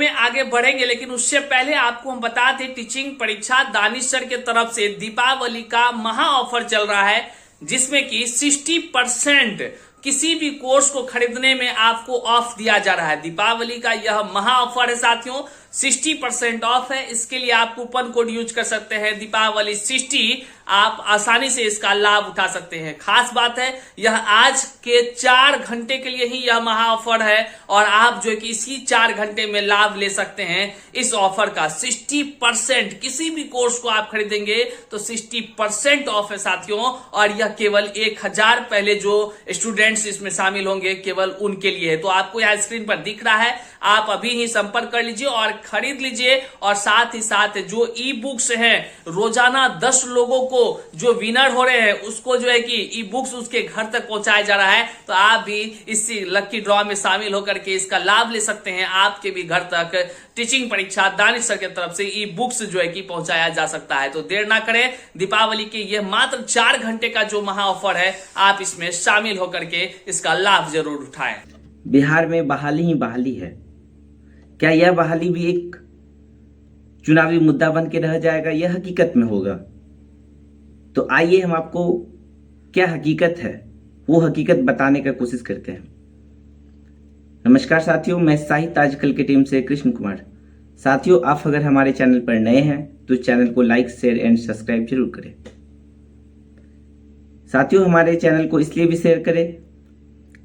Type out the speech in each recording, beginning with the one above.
में आगे बढ़ेंगे, लेकिन उससे पहले आपको हम बता दें टीचिंग परीक्षा दानिश सर के तरफ से दीपावली का महा ऑफर चल रहा है, जिसमें कि 60% किसी भी कोर्स को खरीदने में आपको ऑफ दिया जा रहा है। दीपावली का यह महा ऑफर है साथियों, 60% ऑफ है। इसके लिए आप कूपन कोड यूज कर सकते हैं दीपावली 60, आप आसानी से इसका लाभ उठा सकते हैं। खास बात है, यह आज के 4 घंटे के लिए ही यह महा ऑफर है और आप जो कि इसी 4 घंटे में लाभ ले सकते हैं इस ऑफर का। 60% किसी भी कोर्स को आप खरीदेंगे तो 60% ऑफ है साथियों, और यह केवल 1000 पहले जो स्टूडेंट्स इसमें शामिल होंगे केवल उनके लिए है। तो आपको यह स्क्रीन पर दिख रहा है, आप अभी ही संपर्क कर लीजिए और खरीद लीजिए। और साथ ही साथ जो ई बुक्स हैं, रोजाना 10 लोगों को जो विनर हो रहे हैं उसको जो है कि ई बुक्स उसके घर तक पहुंचाया जा रहा है। तो आप भी इसी लकी ड्रॉ में शामिल होकर के इसका लाभ ले सकते हैं। आपके भी घर तक टीचिंग परीक्षा दानिश सर की तरफ से ई बुक्स जो है कि पहुंचाया जा सकता है। तो देर ना करें, दीपावली के यह मात्र 4 घंटे का जो महा ऑफर है, आप इसमें शामिल होकर के इसका लाभ जरूर उठाएं। बिहार में बहाली ही बहाली है। क्या यह बहाली भी एक चुनावी मुद्दा बन के रह जाएगा? यह हकीकत में होगा। तो आइए हम आपको क्या हकीकत है वो हकीकत बताने का कोशिश करते हैं। नमस्कार साथियों, मैं साहित्य आजकल की टीम से कृष्ण कुमार। साथियों, आप अगर हमारे चैनल पर नए हैं तो चैनल को लाइक, शेयर एंड सब्सक्राइब जरूर करें। साथियों, हमारे चैनल को इसलिए भी शेयर करें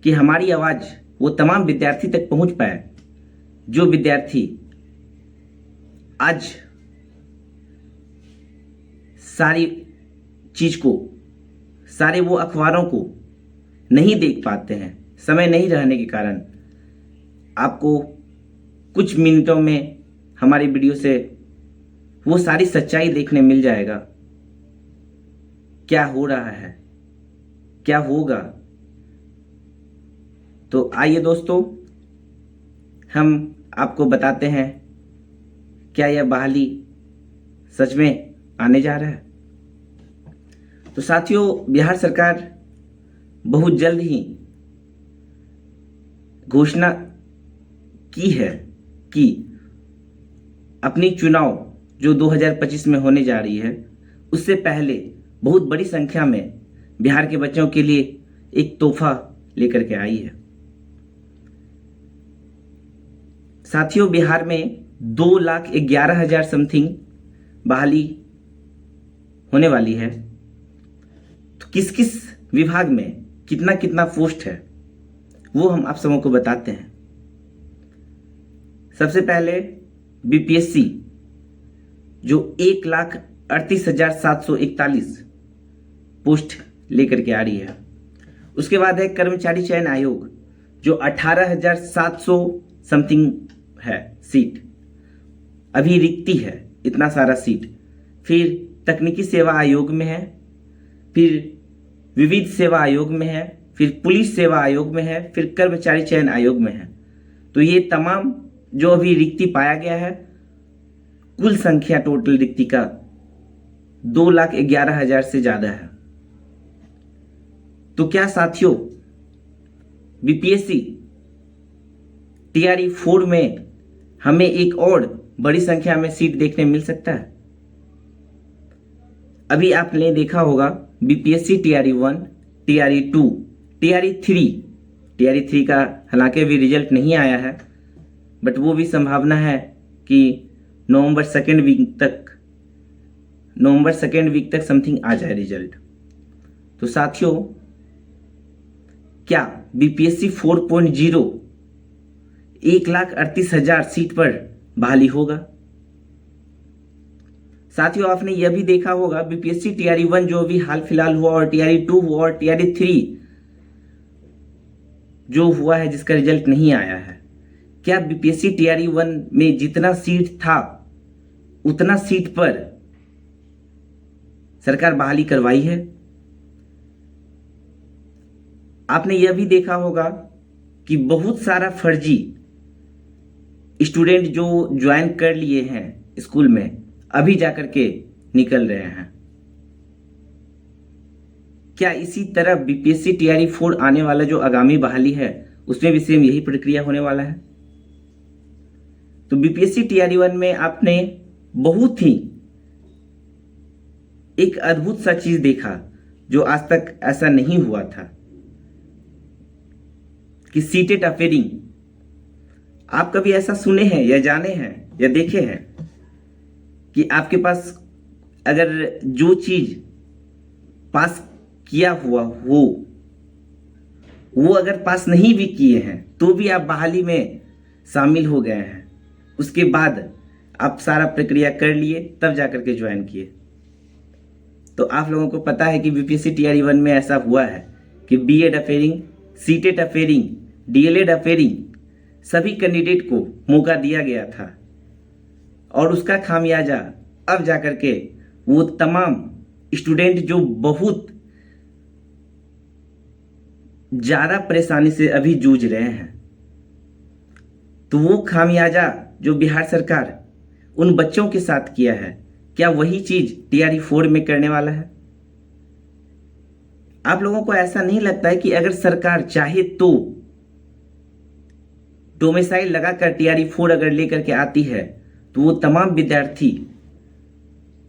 कि हमारी आवाज वो तमाम विद्यार्थी तक पहुंच पाए जो विद्यार्थी आज सारी चीज को, सारे वो अखबारों को नहीं देख पाते हैं, समय नहीं रहने के कारण। आपको कुछ मिनटों में हमारी वीडियो से वो सारी सच्चाई देखने मिल जाएगा। क्या हो रहा है, क्या होगा। तो आइए दोस्तों, हम आपको बताते हैं क्या यह बहाली सच में आने जा रहा है। तो साथियों, बिहार सरकार बहुत जल्द ही घोषणा की है कि अपनी चुनाव जो 2025 में होने जा रही है उससे पहले बहुत बड़ी संख्या में बिहार के बच्चों के लिए एक तोहफा लेकर के आई है। साथियों, बिहार में 2,11,000 समथिंग बहाली होने वाली है। तो किस किस विभाग में कितना कितना पोस्ट है वो हम आप सबों को बताते हैं। सबसे पहले बीपीएससी जो 1,38,741 पोस्ट लेकर के आ रही है। उसके बाद है कर्मचारी चयन आयोग जो 18,700 समथिंग है सीट, अभी रिक्ति है इतना सारा सीट। फिर तकनीकी सेवा आयोग में है, फिर विविध सेवा आयोग में है, फिर पुलिस सेवा आयोग में है, फिर कर्मचारी चयन आयोग में है। तो ये तमाम जो अभी रिक्ति पाया गया है, कुल संख्या टोटल रिक्ति का 2,11,000 से ज्यादा है। तो क्या साथियों, बीपीएससी टीआरई 4 में हमें एक और बड़ी संख्या में सीट देखने मिल सकता है? अभी आपने देखा होगा बीपीएससी टीआरई 1, टीआरई 2, टीआरई 3 का हालांकि अभी रिजल्ट नहीं आया है, बट वो भी संभावना है कि नवंबर सेकेंड वीक तक समथिंग आ जाए रिजल्ट। तो साथियों, क्या बीपीएससी 4.0 1,38,000 सीट पर बहाली होगा? साथियों, आपने यह भी देखा होगा बीपीएससी टीआरई 1 जो अभी हाल फिलहाल हुआ और टीआरई 2 हुआ और टीआरई 3 जो हुआ है जिसका रिजल्ट नहीं आया है। क्या बीपीएससी टीआरई 1 में जितना सीट था उतना सीट पर सरकार बहाली करवाई है? आपने यह भी देखा होगा कि बहुत सारा फर्जी स्टूडेंट जो ज्वाइन कर लिए हैं स्कूल में अभी जाकर के निकल रहे हैं। क्या इसी तरह बीपीएससी टीआरई 4 आने वाला जो आगामी बहाली है उसमें भी सेम यही प्रक्रिया होने वाला है? तो बीपीएससी टीआरई 1 में आपने बहुत ही एक अद्भुत सा चीज देखा जो आज तक ऐसा नहीं हुआ था कि सीटेट अफेयरिंग। आप कभी ऐसा सुने हैं या जाने हैं या देखे हैं कि आपके पास अगर जो चीज पास किया हुआ हो वो अगर पास नहीं भी किए हैं तो भी आप बहाली में शामिल हो गए हैं, उसके बाद आप सारा प्रक्रिया कर लिए तब जाकर के ज्वाइन किए। तो आप लोगों को पता है कि बीपीएससी टीआरई 1 में ऐसा हुआ है कि बीएड अफेयरिंग, सीटेट अफेयरिंग, डीएलएड अफेयरिंग सभी कैंडिडेट को मौका दिया गया था और उसका खामियाजा अब जाकर के वो तमाम स्टूडेंट जो बहुत ज्यादा परेशानी से अभी जूझ रहे हैं, तो वो खामियाजा जो बिहार सरकार उन बच्चों के साथ किया है, क्या वही चीज टीआरई 4 में करने वाला है? आप लोगों को ऐसा नहीं लगता है कि अगर सरकार चाहे तो डोमिसाइल लगाकर टीआरई 4 अगर लेकर के आती है तो वो तमाम विद्यार्थी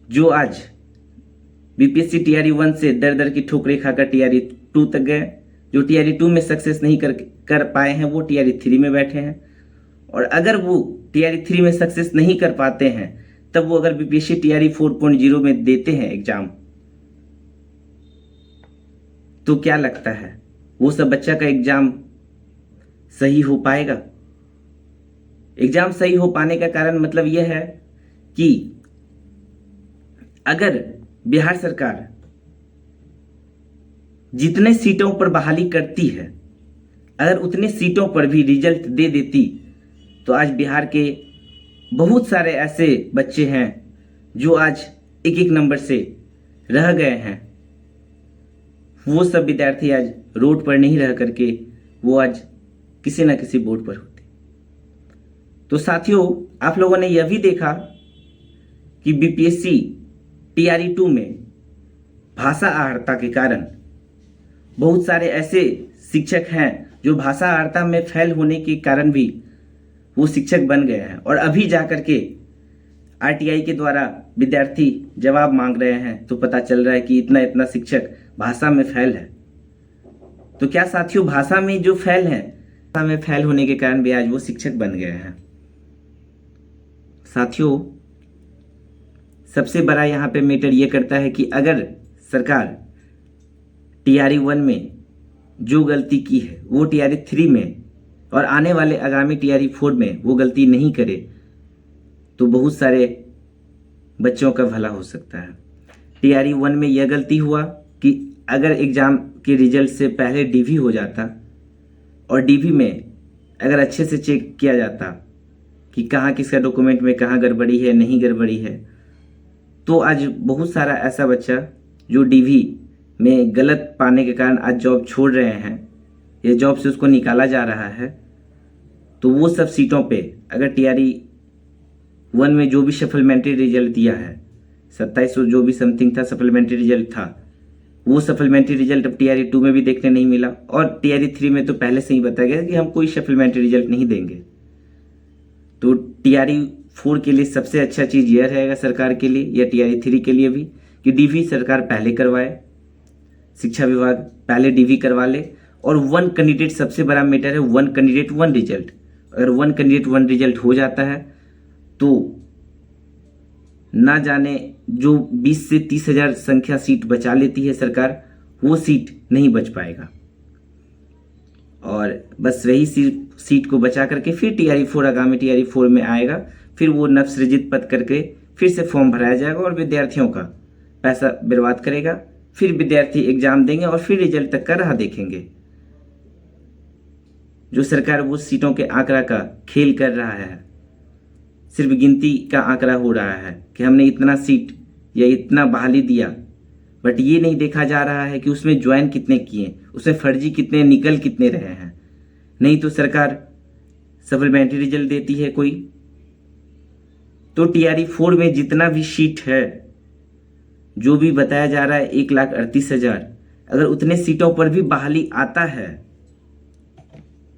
जो आज बीपीएससी टीआरई 1 से दर दर की ठोकरें खाकर टीआरई 2 तक गए, जो टीआरई 2 में सक्सेस नहीं कर पाए हैं वो टीआरई 3 में बैठे हैं, और अगर वो टीआरई 3 में सक्सेस नहीं कर पाते हैं तब वो अगर बीपीएससी टीआरई 4.0 में देते हैं एग्जाम, तो क्या लगता है वो सब बच्चा का एग्जाम सही हो पाएगा? एग्जाम सही हो पाने का कारण मतलब यह है कि अगर बिहार सरकार जितने सीटों पर बहाली करती है, अगर उतने सीटों पर भी रिजल्ट दे देती तो आज बिहार के बहुत सारे ऐसे बच्चे हैं जो आज एक एक नंबर से रह गए हैं, वो सब विद्यार्थी आज रोड पर नहीं रह करके वो आज किसी न किसी बोर्ड पर होते। तो साथियों, आप लोगों ने यह भी देखा कि बीपीएससी टीआरई 2 में भाषा अहर्ता के कारण बहुत सारे ऐसे शिक्षक हैं जो भाषा अहर्ता में फेल होने के कारण भी वो शिक्षक बन गए हैं, और अभी जाकर के आरटीआई के द्वारा विद्यार्थी जवाब मांग रहे हैं तो पता चल रहा है कि इतना इतना शिक्षक भाषा में फेल है। तो क्या साथियों, भाषा में जो फेल है, भाषा में फेल होने के कारण भी आज वो शिक्षक बन गए हैं। साथियों, सबसे बड़ा यहाँ पे मैटर ये करता है कि अगर सरकार टीआरई 1 में जो गलती की है वो टीआरई 3 में और आने वाले आगामी टीआरई 4 में वो गलती नहीं करे तो बहुत सारे बच्चों का भला हो सकता है। टीआरई 1 में यह गलती हुआ कि अगर एग्जाम के रिजल्ट से पहले डीवी हो जाता और डीवी में अगर अच्छे से चेक किया जाता कि कहाँ किसका डॉक्यूमेंट में कहाँ गड़बड़ी है, नहीं गड़बड़ी है, तो आज बहुत सारा ऐसा बच्चा जो डीवी में गलत पाने के कारण आज जॉब छोड़ रहे हैं या जॉब से उसको निकाला जा रहा है, तो वो सब सीटों पे अगर टीआरई 1 में जो भी सप्लीमेंट्री रिजल्ट दिया है, 2700 जो भी समथिंग था सप्लीमेंट्री रिजल्ट था, वो सप्लीमेंट्री रिजल्ट अब टीआरई 2 में भी देखने नहीं मिला, और टीआरई 3 में तो पहले से ही बताया गया कि हम कोई सप्लीमेंट्री रिजल्ट नहीं देंगे। तो टीआरई 4 के लिए सबसे अच्छा चीज़ यह रहेगा सरकार के लिए या टीआरई 3 के लिए भी कि डीवी सरकार पहले करवाए, शिक्षा विभाग पहले डीवी करवा ले, और 1 कैंडिडेट सबसे बड़ा मैटर है, 1 कैंडिडेट 1 रिजल्ट। अगर 1 कैंडिडेट 1 रिजल्ट हो जाता है तो ना जाने जो 20 से 30 हजार संख्या सीट बचा लेती है सरकार, वो सीट नहीं बच पाएगा, और बस वही सीट को बचा करके फिर टीआरई 4 आगामी टीआरई 4 में आएगा, फिर वो नवसृजित पद करके फिर से फॉर्म भराया जाएगा और विद्यार्थियों का पैसा बर्बाद करेगा, फिर विद्यार्थी एग्जाम देंगे और फिर रिजल्ट तक का राह देखेंगे। जो सरकार वो सीटों के आंकड़ा का खेल कर रहा है, सिर्फ गिनती का आंकड़ा हो रहा है कि हमने इतना सीट या इतना बहाली दिया, बट ये नहीं देखा जा रहा है कि उसमें ज्वाइन कितने किए, उसमें फर्जी कितने निकल कितने रहे हैं। नहीं तो सरकार सप्लीमेंट्री रिजल्ट देती है कोई, तो टीआरई 4 में जितना भी सीट है जो भी बताया जा रहा है 1,38,000, अगर उतने सीटों पर भी बहाली आता है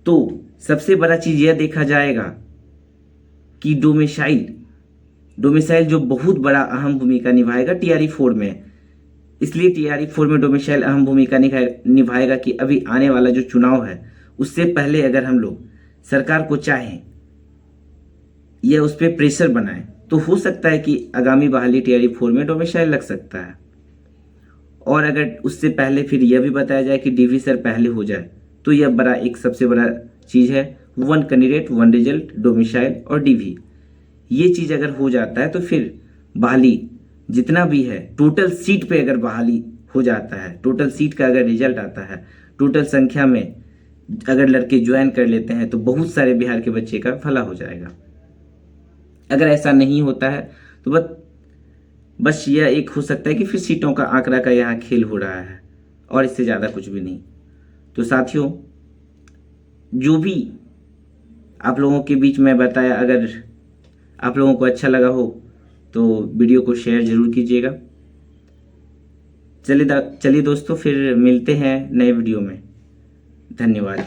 तो सबसे बड़ा चीज यह देखा जाएगा कि डोमिसाइल जो बहुत बड़ा अहम भूमिका निभाएगा TRE-4 में। इसलिए TRE-4 में डोमिसाइल अहम भूमिका निभाएगा कि अभी आने वाला जो चुनाव है उससे पहले अगर हम लोग सरकार को चाहें या उस पर प्रेशर बनाएं तो हो सकता है कि आगामी बहाली TRE-4 में डोमिसाइल लग सकता है। और अगर उससे पहले फिर यह भी बताया जाए कि DV सर पहले हो जाए तो यह एक सबसे बड़ा चीज़ है। 1 कैंडिडेट 1 रिजल्ट, डोमिसाइल और DV, ये चीज़ अगर हो जाता है तो फिर बहाली जितना भी है टोटल सीट पे अगर बहाली हो जाता है, टोटल सीट का अगर रिजल्ट आता है, टोटल संख्या में अगर लड़के ज्वाइन कर लेते हैं तो बहुत सारे बिहार के बच्चे का भला हो जाएगा। अगर ऐसा नहीं होता है तो बस यह एक हो सकता है कि फिर सीटों का आंकड़ा का यहाँ खेल हो रहा है और इससे ज़्यादा कुछ भी नहीं। तो साथियों, जो भी आप लोगों के बीच में बताया, अगर आप लोगों को अच्छा लगा हो तो वीडियो को शेयर ज़रूर कीजिएगा। चलिए दोस्तों, फिर मिलते हैं नए वीडियो में। धन्यवाद।